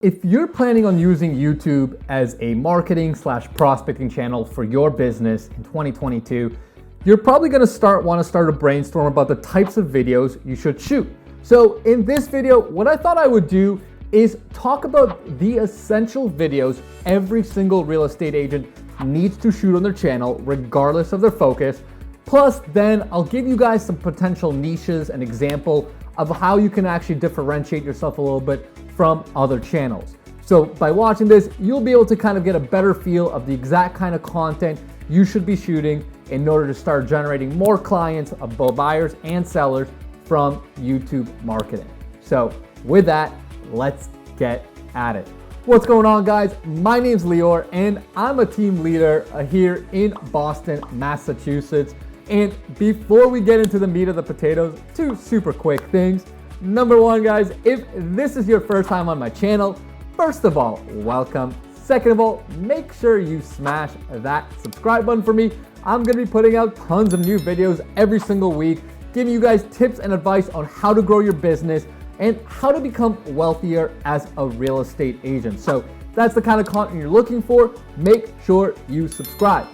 If you're planning on using YouTube as a marketing / prospecting channel for your business in 2022, you're probably going to want to start a brainstorm about the types of videos you should shoot. So in this video, what I thought I would do is talk about the essential videos every single real estate agent needs to shoot on their channel, regardless of their focus. Plus, then I'll give you guys some potential niches and example of how you can actually differentiate yourself a little bit from other channels. So by watching this, you'll be able to kind of get a better feel of the exact kind of content you should be shooting in order to start generating more clients, both buyers and sellers, from YouTube marketing. So with that, let's get at it. What's going on, guys? My name's Lior and I'm a team leader here in Boston, Massachusetts. And before we get into the meat of the potatoes, two super quick things. Number one, guys, if this is your first time on my channel, first of all, welcome. Second of all, make sure you smash that subscribe button for me. I'm gonna be putting out tons of new videos every single week, giving you guys tips and advice on how to grow your business and how to become wealthier as a real estate agent. So that's the kind of content you're looking for. Make sure you subscribe.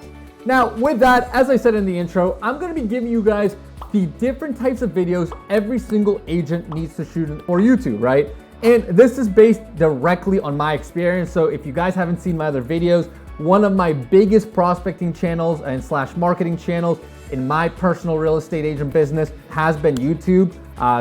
Now, with that, as I said in the intro, I'm gonna be giving you guys the different types of videos every single agent needs to shoot for YouTube, right? And this is based directly on my experience. So if you guys haven't seen my other videos, one of my biggest prospecting channels and / marketing channels in my personal real estate agent business has been YouTube.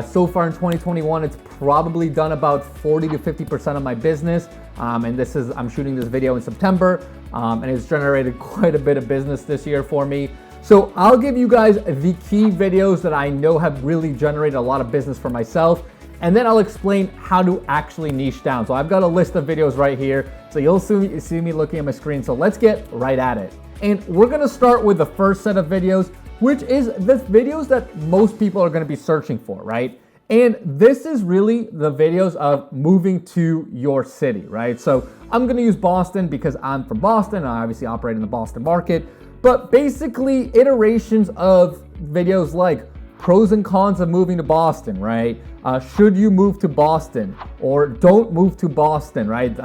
So far in 2021, it's probably done about 40 to 50% of my business. And I'm shooting this video in September, and it's generated quite a bit of business this year for me. So I'll give you guys the key videos that I know have really generated a lot of business for myself. And then I'll explain how to actually niche down. So I've got a list of videos right here. So you'll see me looking at my screen. So let's get right at it. And we're gonna start with the first set of videos, which is the videos that most people are gonna be searching for, right? And this is really the videos of moving to your city, right? So I'm gonna use Boston because I'm from Boston. I obviously operate in the Boston market. But basically iterations of videos like pros and cons of moving to Boston, right? Should you move to Boston or don't move to Boston, right?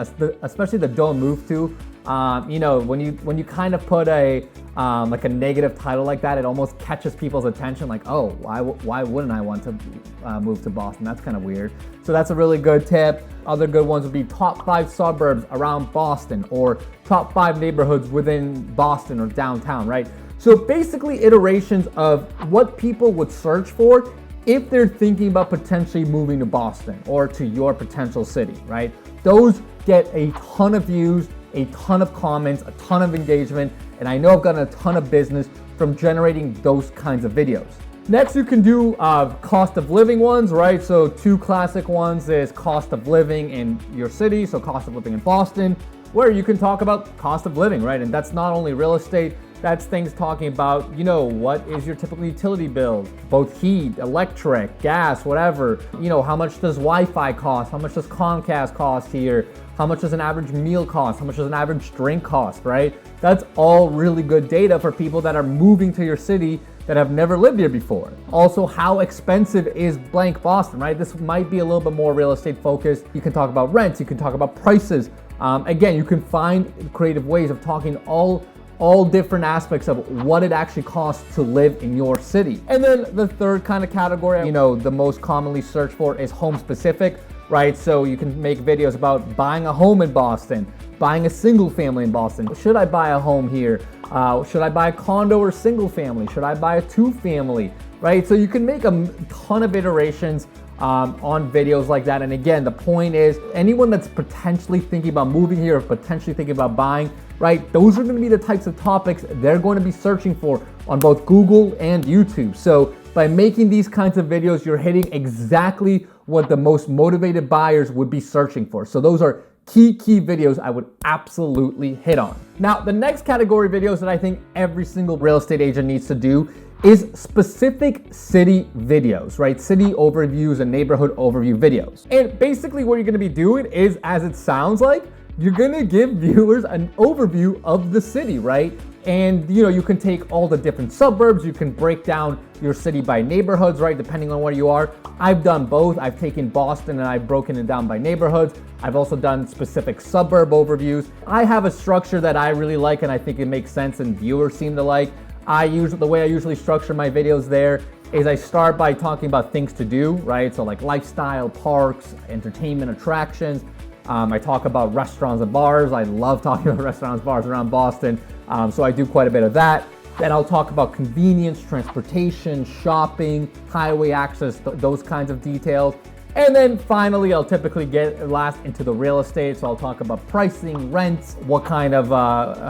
Especially the don't move to. When you kind of put like a negative title like that, it almost catches people's attention. Like, oh, why wouldn't I want to move to Boston? That's kind of weird. So that's a really good tip. Other good ones would be top 5 suburbs around Boston or top 5 neighborhoods within Boston or downtown, right? So basically iterations of what people would search for if they're thinking about potentially moving to Boston or to your potential city, right? Those get a ton of views, a ton of comments, a ton of engagement, and I know I've gotten a ton of business from generating those kinds of videos. Next, you can do cost of living ones, right? So two classic ones is cost of living in your city, so cost of living in Boston, where you can talk about cost of living, right? And that's not only real estate, that's things talking about, what is your typical utility bill, both heat, electric, gas, whatever. How much does Wi-Fi cost? How much does Comcast cost here? How much does an average meal cost? How much does an average drink cost, right? That's all really good data for people that are moving to your city that have never lived here before. Also, how expensive is blank Boston, right? This might be a little bit more real estate focused. You can talk about rents, you can talk about prices. Again, you can find creative ways of talking all different aspects of what it actually costs to live in your city. And then the third kind of category, the most commonly searched for is home specific, right? So you can make videos about buying a home in Boston, buying a single family in Boston. Should I buy a home here? Should I buy a condo or single family? Should I buy a 2-family, right? So you can make a ton of iterations on videos like that. And again, the point is anyone that's potentially thinking about moving here or potentially thinking about buying, right? Those are going to be the types of topics they're going to be searching for on both Google and YouTube. So by making these kinds of videos, you're hitting exactly what the most motivated buyers would be searching for. So those are key videos I would absolutely hit on. Now, the next category of videos that I think every single real estate agent needs to do is specific city videos, right? City overviews and neighborhood overview videos. And basically what you're gonna be doing is, as it sounds like, you're gonna give viewers an overview of the city, right? And you can take all the different suburbs, you can break down your city by neighborhoods, right? Depending on where you are. I've done both. I've taken Boston and I've broken it down by neighborhoods. I've also done specific suburb overviews. I have a structure that I really like and I think it makes sense and viewers seem to like. The way I usually structure my videos there is I start by talking about things to do, right? So like lifestyle, parks, entertainment, attractions. I talk about restaurants and bars. I love talking about restaurants, bars around Boston. So I do quite a bit of that. Then I'll talk about convenience, transportation, shopping, highway access, those kinds of details. And then finally, I'll typically get last into the real estate. So I'll talk about pricing, rents, what kind of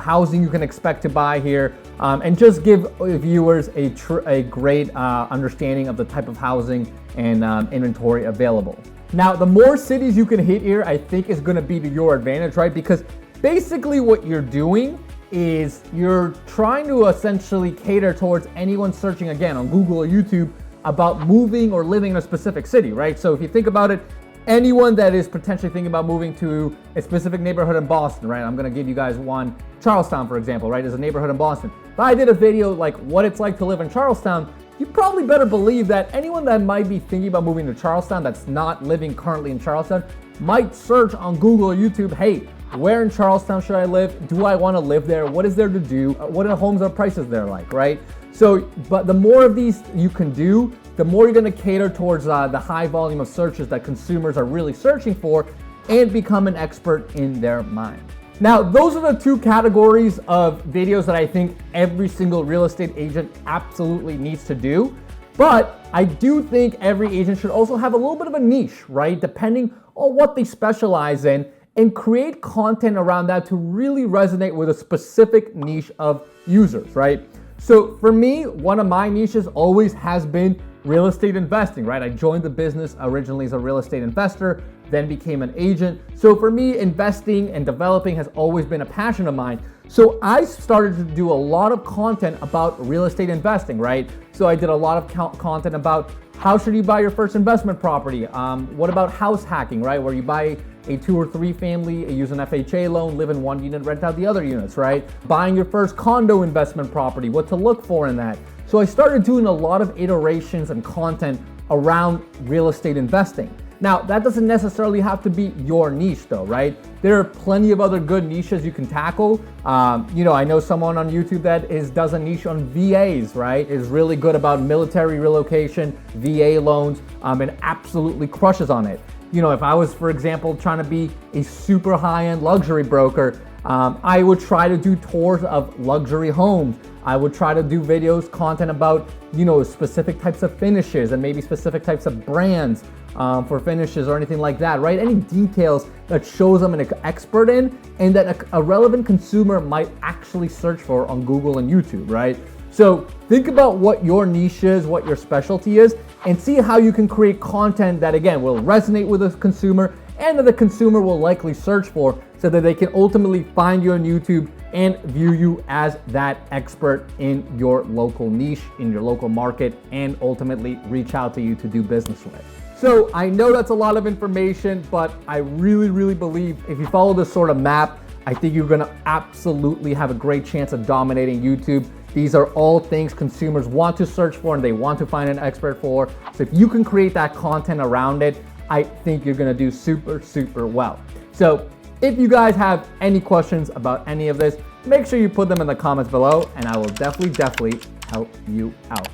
housing you can expect to buy here, and just give viewers a great understanding of the type of housing and inventory available. Now, the more cities you can hit here, I think is going to be to your advantage, right? Because basically what you're doing is you're trying to essentially cater towards anyone searching, again, on Google or YouTube about moving or living in a specific city, right? So if you think about it, anyone that is potentially thinking about moving to a specific neighborhood in Boston, right? I'm gonna give you guys one, Charlestown, for example, right? There's a neighborhood in Boston. If I did a video like what it's like to live in Charlestown, you probably better believe that anyone that might be thinking about moving to Charlestown that's not living currently in Charlestown might search on Google or YouTube, hey, where in Charlestown should I live? Do I want to live there? What is there to do? What are homes or prices there like, right? So, but the more of these you can do, the more you're going to cater towards the high volume of searches that consumers are really searching for and become an expert in their mind. Now, those are the two categories of videos that I think every single real estate agent absolutely needs to do. But I do think every agent should also have a little bit of a niche, right? Depending on what they specialize in, and create content around that to really resonate with a specific niche of users, right? So for me, one of my niches always has been real estate investing, right? I joined the business originally as a real estate investor, then became an agent. So for me, investing and developing has always been a passion of mine. So I started to do a lot of content about real estate investing, right? So I did a lot of content about how should you buy your first investment property? What about house hacking, right? Where you buy a 2 or 3 family, you use an FHA loan, live in one unit, rent out the other units, right? Buying your first condo investment property, what to look for in that. So I started doing a lot of iterations and content around real estate investing. Now, that doesn't necessarily have to be your niche though, right? There are plenty of other good niches you can tackle. I know someone on YouTube that does a niche on VAs, right? Is really good about military relocation, VA loans, and absolutely crushes on it. If I was, for example, trying to be a super high-end luxury broker, I would try to do tours of luxury homes. I would try to do videos, content about, specific types of finishes and maybe specific types of brands for finishes or anything like that, right? Any details that shows I'm an expert in and that a relevant consumer might actually search for on Google and YouTube, right? So think about what your niche is, what your specialty is, and see how you can create content that, again, will resonate with the consumer and that the consumer will likely search for so that they can ultimately find you on YouTube and view you as that expert in your local niche, in your local market, and ultimately reach out to you to do business with. So I know that's a lot of information, but I really, really believe if you follow this sort of map, I think you're gonna absolutely have a great chance of dominating YouTube. These are all things consumers want to search for and they want to find an expert for. So if you can create that content around it, I think you're gonna do super, super well. So if you guys have any questions about any of this, make sure you put them in the comments below and I will definitely help you out.